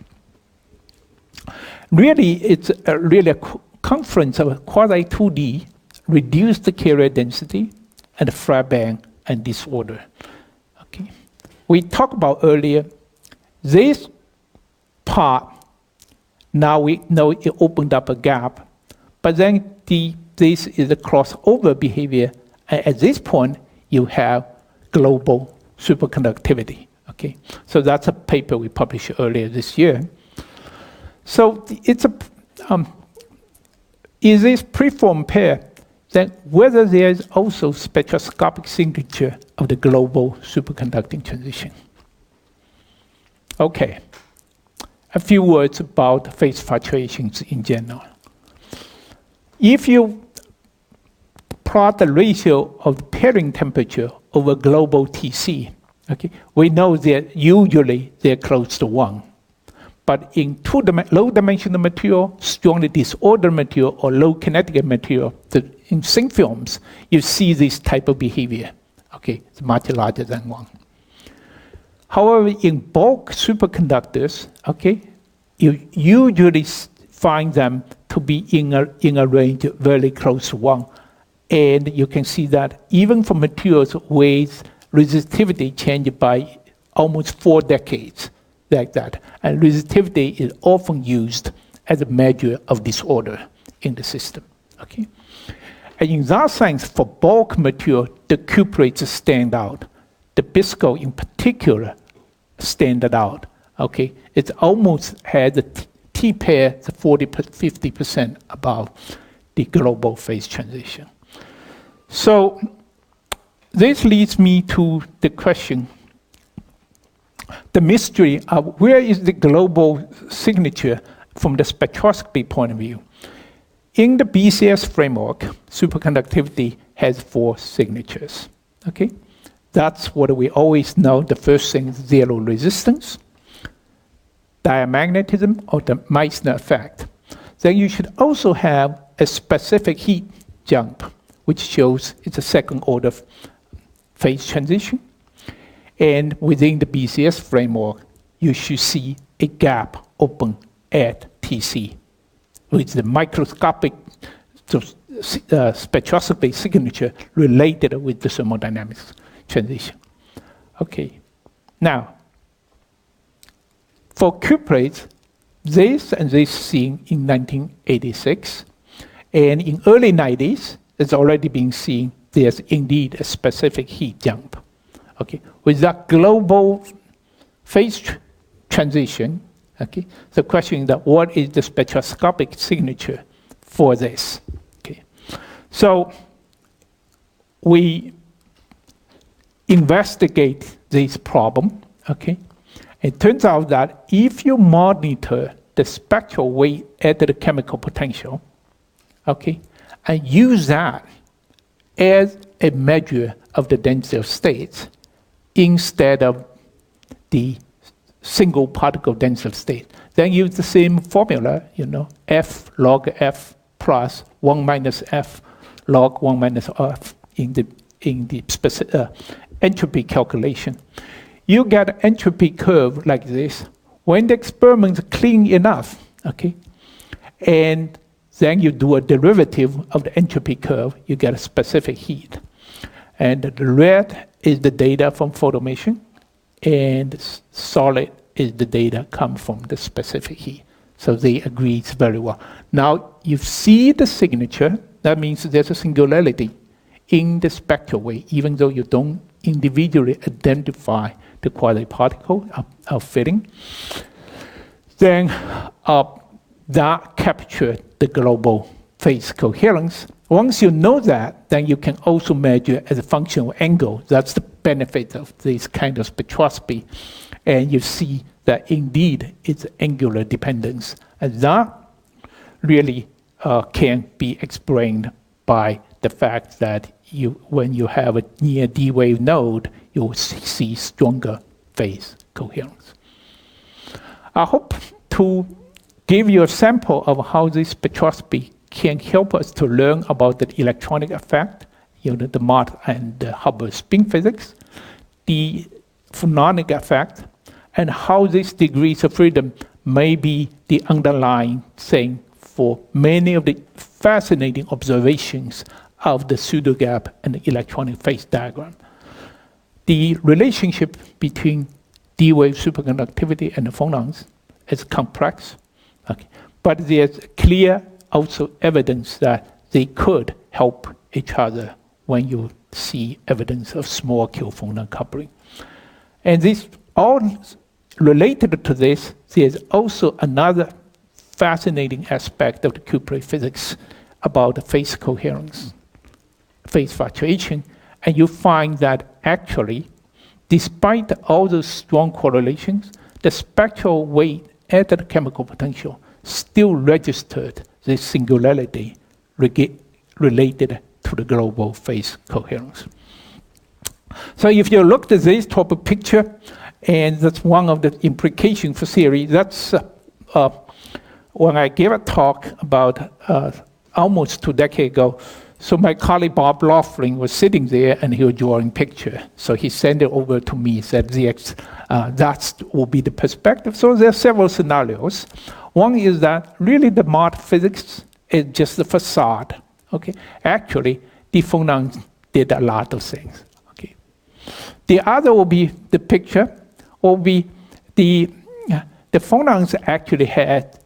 Really, it's a conference of quasi 2D, reduced carrier density, and flat band and disorder. Okay. We talked about earlier, this part, now we know it opened up a gap, but then this is a crossover behavior. At this point, you have global superconductivity. Okay. So that's a paper we published earlier this year. So it's a, is this preform pair, then whether there is also spectroscopic signature of the global superconducting transition. Okay, a few words about phase fluctuations in general. If you plot the ratio of the pairing temperature over global TC, okay, we know that usually they're close to 1. But in low-dimensional material, strongly disordered material, or low kinetic material, in thin films, you see this type of behavior. Okay, it's much larger than 1. However, in bulk superconductors, okay, you usually find them to be in a range very close to 1. And you can see that even for materials with resistivity changed by almost 4 decades, like that. And resistivity is often used as a measure of disorder in the system. Okay? And in that sense, for bulk material, the cuprates stand out. The bisco in particular stand out. Okay? It almost has a T pair 40-50% above the global phase transition. So this leads me to the question, the mystery of where is the global signature from the spectroscopy point of view. In the BCS framework, superconductivity has 4 signatures. Okay, that's what we always know. The first thing is zero resistance, diamagnetism, or the Meissner effect. Then you should also have a specific heat jump, which shows it's a second order phase transition. And within the BCS framework, you should see a gap open at TC, with the microscopic spectroscopy signature related with the thermodynamics transition. Okay, now, for cuprates, this and this seen in 1986, and in early 90s, it's already been seen there's indeed a specific heat jump. Okay, with that global phase transition, okay, the question is that what is the spectroscopic signature for this? Okay, so we investigate this problem. Okay, it turns out that if you monitor the spectral weight at the chemical potential, okay, and use that as a measure of the density of states, instead of the single particle density of state. Then use the same formula, F log F plus 1 minus F log 1 minus f in the specific entropy calculation. You get an entropy curve like this. When the experiment is clean enough, okay, and then you do a derivative of the entropy curve, you get a specific heat. And the red is the data from photoemission, and solid is the data come from the specific heat. So they agree very well. Now you see the signature, that means there's a singularity in the spectral wave, even though you don't individually identify the quasi-particle of fitting. Then that captured the global phase coherence. Once you know that, then you can also measure as a function of angle. That's the benefit of this kind of spectroscopy. And you see that indeed it's angular dependence. And that really can be explained by the fact that when you have a near D-wave node, you will see stronger phase coherence. I hope to give you a sample of how this spectroscopy can help us to learn about the electronic effect, the Mott and the Hubble spin physics, the phononic effect, and how these degrees of freedom may be the underlying thing for many of the fascinating observations of the pseudogap and the electronic phase diagram. The relationship between D-wave superconductivity and the phonons is complex, okay, but there's clear also evidence that they could help each other when you see evidence of small Q phonon coupling. And this all related to this, there's also another fascinating aspect of the Q-plate physics about the phase coherence, phase fluctuation, and you find that actually, despite all those strong correlations, the spectral weight at the chemical potential still registered this singularity related to the global phase coherence. So if you look at this type of picture, and that's one of the implications for theory, that's when I gave a talk about almost 2 decades ago. So my colleague Bob Laughlin was sitting there and he was drawing picture. So he sent it over to me, said, that will be the perspective. So there are several scenarios. One is that really the Mott physics is just the facade. Okay, actually the phonons did a lot of things. Okay, the other will be the picture, will be the phonons actually had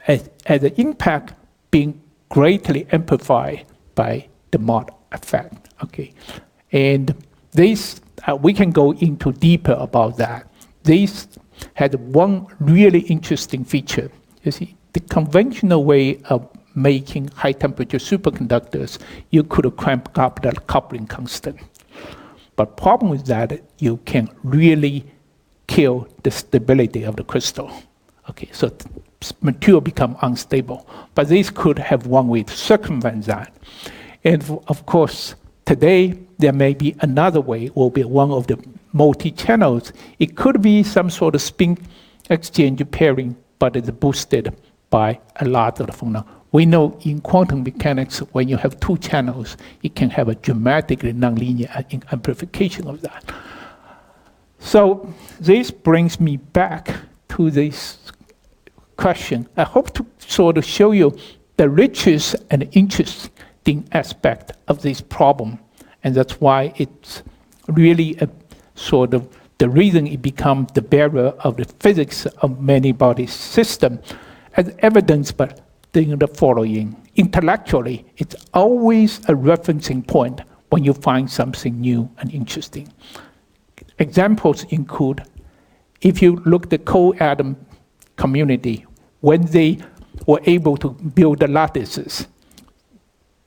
an impact being greatly amplified by the Mott effect. Okay, and this we can go into deeper about that. This had one really interesting feature. You see, the conventional way of making high temperature superconductors, you could cramp up the coupling constant. But problem is that you can really kill the stability of the crystal. Okay, so material become unstable. But this could have one way to circumvent that. And of course, today there may be another way, will be one of the multi-channels. It could be some sort of spin exchange pairing, but it's boosted by a lot of the phonon. We know in quantum mechanics, when you have 2 channels, it can have a dramatically nonlinear amplification of that. So this brings me back to this question. I hope to sort of show you the richest and interesting aspect of this problem. And that's why it's really a sort of the reason it becomes the bearer of the physics of many body system as evidence, but the following. Intellectually, it's always a referencing point when you find something new and interesting. Examples include, if you look at the co-atom community, when they were able to build the lattices,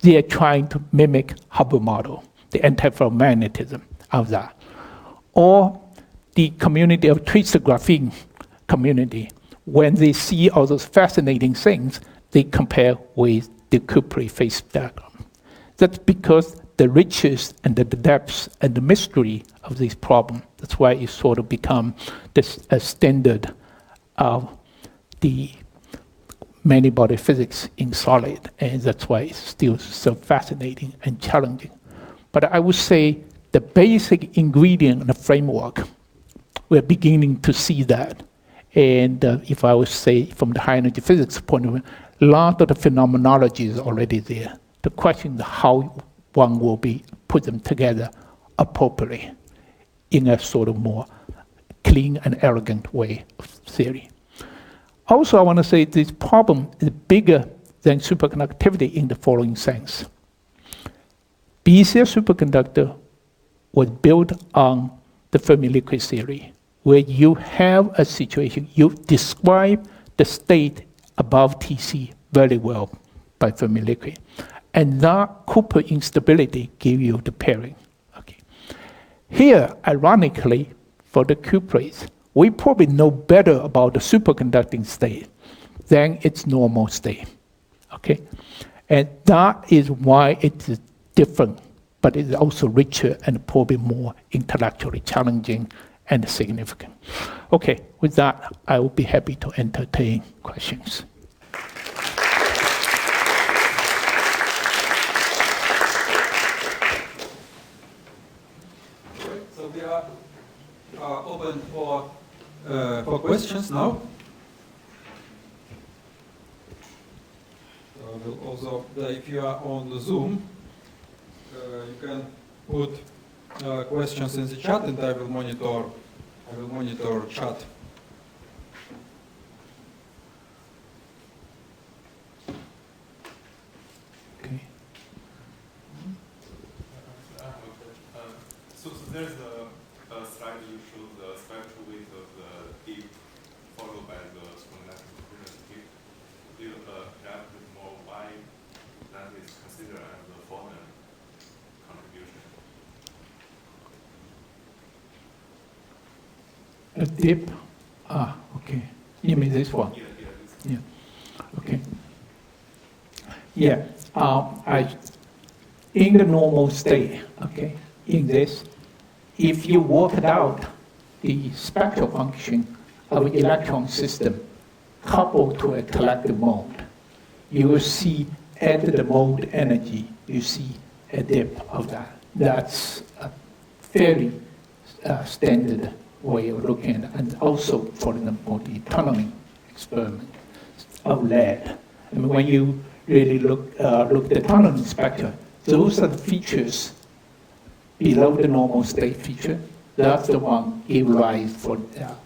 they are trying to mimic Hubble model, the antiferromagnetism of that. Or the community of tracer graphene community, when they see all those fascinating things, they compare with the Q-plate phase diagram. That's because the riches and the depths and the mystery of this problem, that's why it sort of become a standard of the many body physics in solid, and that's why it's still so fascinating and challenging. But I would say the basic ingredient in the framework, we're beginning to see that. And if I would say from the high energy physics point of view, a lot of the phenomenology is already there. The question is how one will be put them together appropriately in a sort of more clean and elegant way of theory. Also, I want to say this problem is bigger than superconductivity in the following sense. BCS superconductor was built on the Fermi liquid theory, where you have a situation, you describe the state above TC very well by Fermi liquid. And that Cooper instability gives you the pairing. Okay. Here, ironically, for the cuprates, we probably know better about the superconducting state than its normal state. Okay? And that is why it is different, but it is also richer and probably more intellectually challenging and significant. Okay, with that, I will be happy to entertain questions. So we are open for questions now. We'll also, if you are on the Zoom, you can put questions in the chat, and I will monitor chat. Okay. So there's a slide you showed the spectral weight of the heat followed by the superconducting heat. Could you elaborate more why that is considered as the Fourier contribution? A dip. Okay. You mean this one? Yeah. Okay. Yeah. In the normal state, okay, in this, if you work it out, the spectral function of an electron system coupled to a collective mode, you will see at the mode energy, you see a dip of that. That's a fairly standard way of looking at it. And also, for example, the tunneling experiment of lead. I mean, when you really look at the tunneling spectra, those are the features below the normal state feature. That's the one gave rise to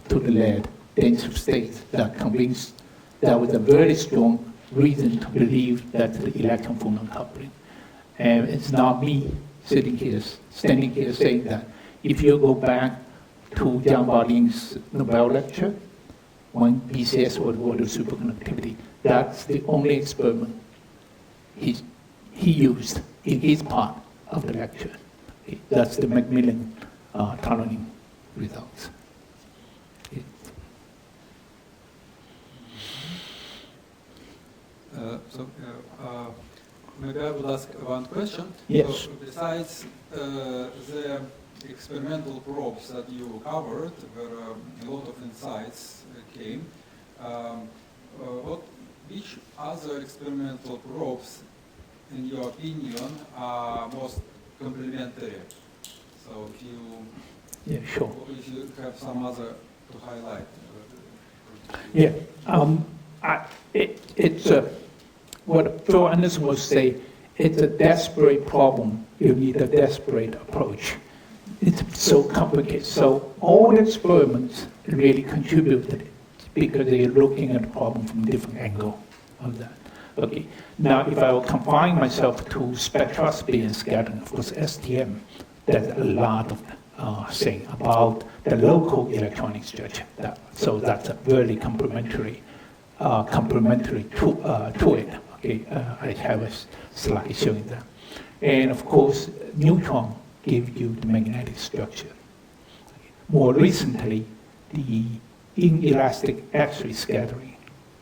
the lead dense state that convinced that was a very strong reason to believe that the electron phonon coupling. And it's not me standing here saying that. If you go back to John Barling's Nobel lecture, when BCS was awarded superconductivity, that's the only experiment he used in his part of the lecture. That's the Macmillan tunneling results. Maybe I would ask one question. Yes. So besides the experimental probes that you covered, where a lot of insights came, which other experimental probes, in your opinion, are most complementary? So if you have some other to highlight. Yeah, it's what Phil Anderson would say, it's a desperate problem. You need a desperate approach. It's so complicated. So all the experiments really contributed because they're looking at the problem from a different angle of that. Okay. Now, if I will confine myself to spectroscopy and scattering, of course, STM, there's a lot of saying about the local electronic structure. So that's a very complementary to it. Okay, I have a slide showing that. And of course, neutron gives you the magnetic structure. More recently, the inelastic X-ray scattering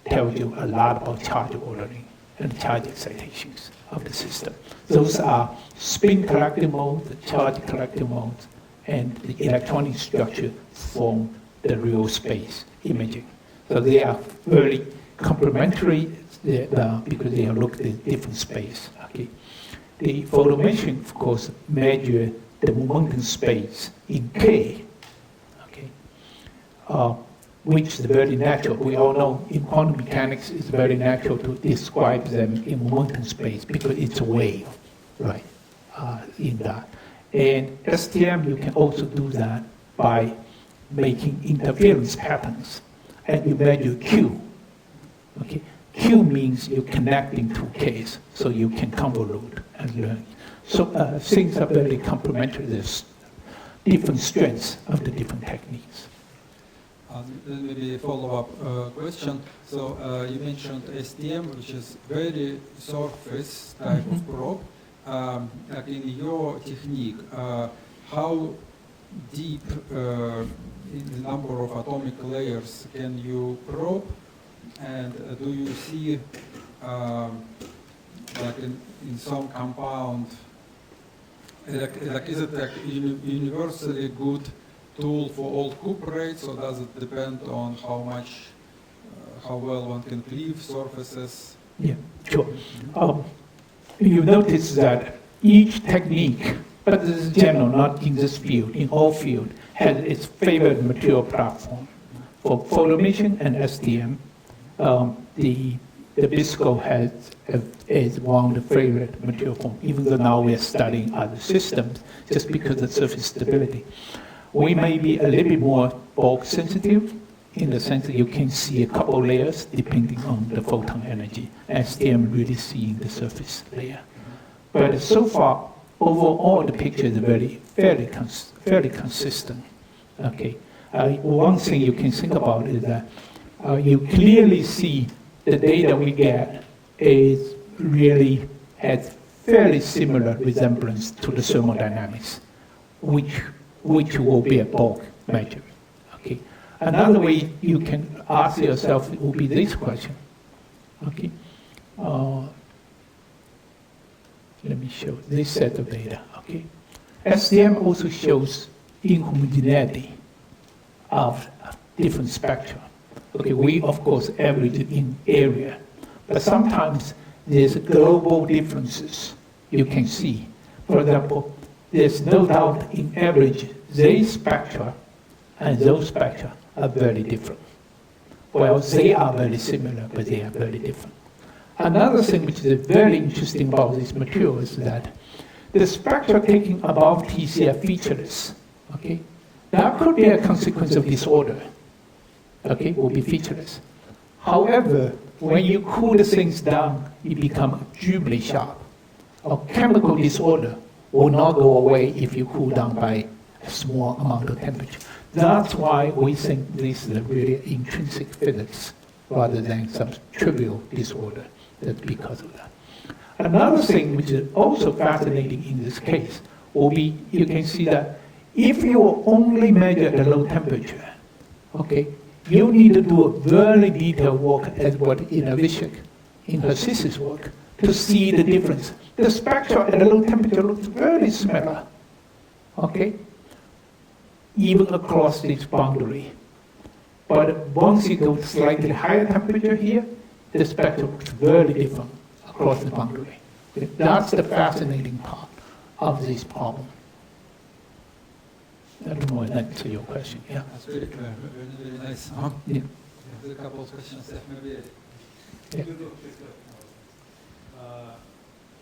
tells you a lot about charge ordering and charge excitations of the system. Those are spin collective modes, charge collective modes, and the electronic structure from the real space imaging. So they are very complementary because they are looked at different space. Okay, the photomation, of course, measure the momentum space in K. Okay, which is very natural. We all know in quantum mechanics, it's very natural to describe them in momentum space because it's a wave, right? In that, and STM you can also do that by making interference patterns, and you measure Q. Okay, Q means you're connecting two Ks, so you can convolute and learn. So things are very complementary. There's different strengths of the different techniques. Then maybe a follow-up question. So you mentioned STM, which is very surface type of probe. Like in your technique, how deep in the number of atomic layers can you probe? And do you see, like in some compound, like is it like universally good tool for all cuprates, or does it depend on how much, how well one can cleave surfaces? Yeah, sure. You notice that each technique, but this is general, not in this field, in all field, has its favorite material platform. For photoemission and STM, the BISCO is one of the favorite material form, even though now we are studying other systems, just because of surface stability. We may be a little bit more bulk sensitive, in the sense that you can see a couple layers depending on the photon energy. STM really seeing the surface layer. But so far, overall, the picture is fairly consistent. Okay. One thing you can think about is that you clearly see the data we get is really has fairly similar resemblance to the thermodynamics, which will be a bulk measure. Okay. Another way you can ask yourself will be this question. Okay. Let me show this set of data. Okay. STM also shows inhomogeneity of different spectra. Okay, we of course average it in area, but sometimes there's global differences you can see. For example, there's no doubt in average, these spectra and those spectra are very different. Well, they are very similar, but they are very different. Another thing which is very interesting about this material is that the spectra taking above TC are featureless. Okay, that could be a consequence of disorder. Okay, will be featureless. However, when you cool the things down, it becomes jubilee sharp. A chemical disorder will not go away if you cool down by a small amount of temperature. That's why we think this is a really intrinsic physics rather than some trivial disorder. That's because of that. Another thing which is also fascinating in this case will be, you can see that if you only measure the low temperature, okay, you need to do a very detailed work as what Ina Vishek in her thesis work to see the difference. The spectra at a low temperature looks very similar, okay, even across this boundary. But once you go to slightly higher temperature here, the spectra looks very different across the boundary. That's the fascinating part of this problem. I don't know if that answers your question. Yeah. That's very clear, very nice. Yeah. There's a couple of questions there, maybe. Yeah.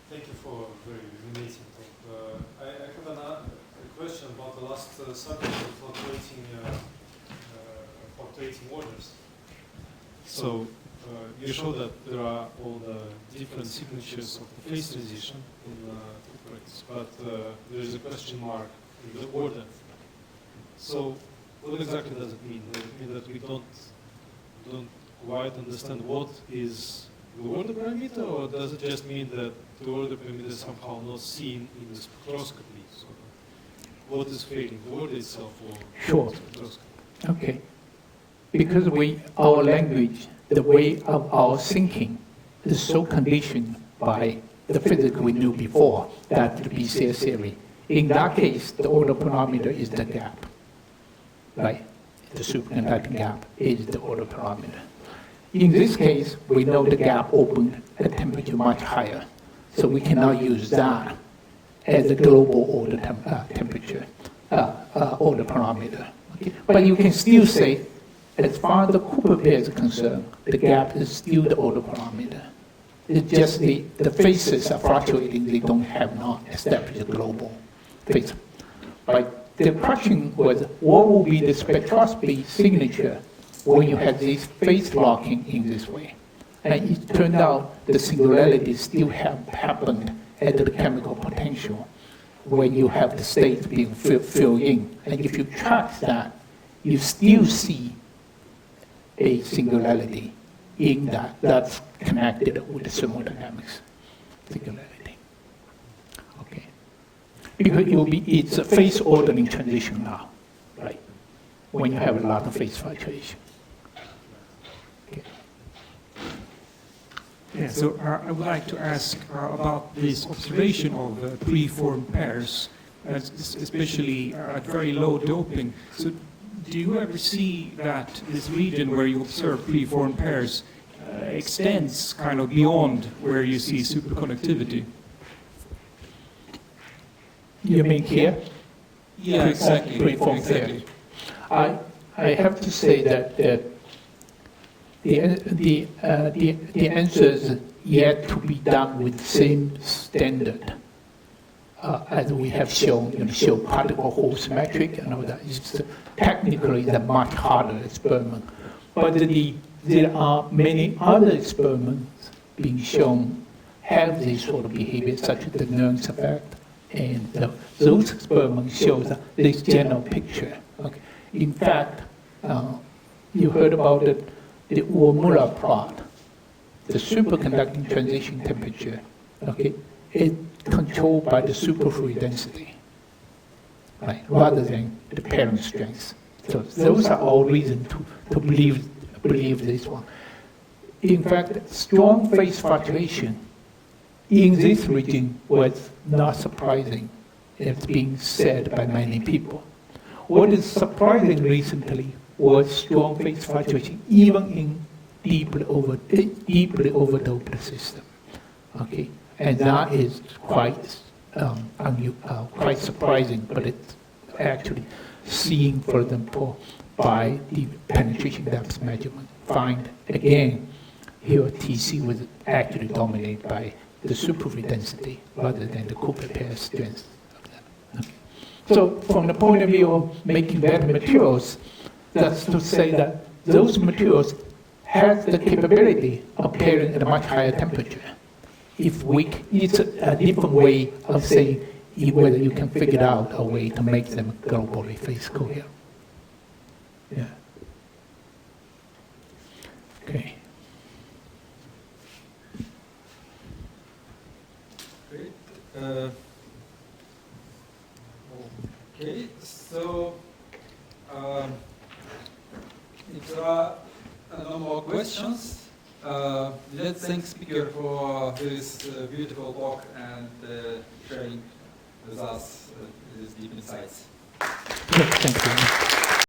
Thank you for a very illuminating talk. I have a question about the last subject of fluctuating orders. So you show that there are all the different signatures of the phase transition in cuprates, but there is a question mark in the order. So what exactly does it mean? Does it mean that we don't quite understand what is the order parameter, or does it just mean that the order parameter is somehow not seen in the spectroscopy? So what is failing, the order itself or Sure. spectroscopy? Okay. Because our language, the way of our thinking is so conditioned by the physics we knew before, that the BCS theory. In that case, the order parameter is the gap, right? The superconducting gap is the order parameter. In this case, we know the gap opened at temperature much higher, so we cannot use that as a global order temperature, order parameter. Okay? But you can still say, as far as the Cooper pair is concerned, the gap is still the order parameter. It's just the phases are fluctuating, they don't have not established a global phase. But the question was, what will be the spectroscopy signature when you have this phase locking in this way? And it turned out the singularity still have happened at the chemical potential when you have the states being filled in. And if you track that, you still see a singularity in that. That's connected with the thermodynamics singularity. Okay. Because it's a phase ordering transition now, right? When you have a lot of phase fluctuation. Okay. Yeah, so I would like to ask about this observation of preformed pairs, especially at very low doping. So do you ever see that this region where you observe preformed pairs extends kind of beyond where you see superconductivity? You mean here? Yeah, exactly. Preformed pairs. I have to say that the answer is yet to be done with the same standard as we have shown, show particle Hall symmetric and all that. It's technically the much harder experiment. But there are many other experiments being shown have this sort of behavior, such as the Nernst effect. And those experiments show this general picture. Okay. In fact, you heard about the Uemura plot, the superconducting transition temperature. Okay, it's controlled by the superfluid density, right, rather than the parent strength. So those are all reasons to believe this one. In fact, strong phase fluctuation in this region was not surprising. It's being said by many people. What is surprising recently was strong phase fluctuation, even in deeply overdoped system. Okay, and that is quite surprising, but it's actually seen, for example, by the penetration depth measurement. Find again here TC was actually dominated by the superfluid density rather than the Cooper pair strength. Okay. So from the point of view of making better materials, that's to say that those materials have the capability of pairing at a much higher temperature. It's a different way of saying whether you can figure out a way to make them globally phase coherent. Yeah. Okay. Great. Okay, so if there are no more questions, let's thank speaker for this beautiful talk and sharing with us these deep insights. Yes, thank you.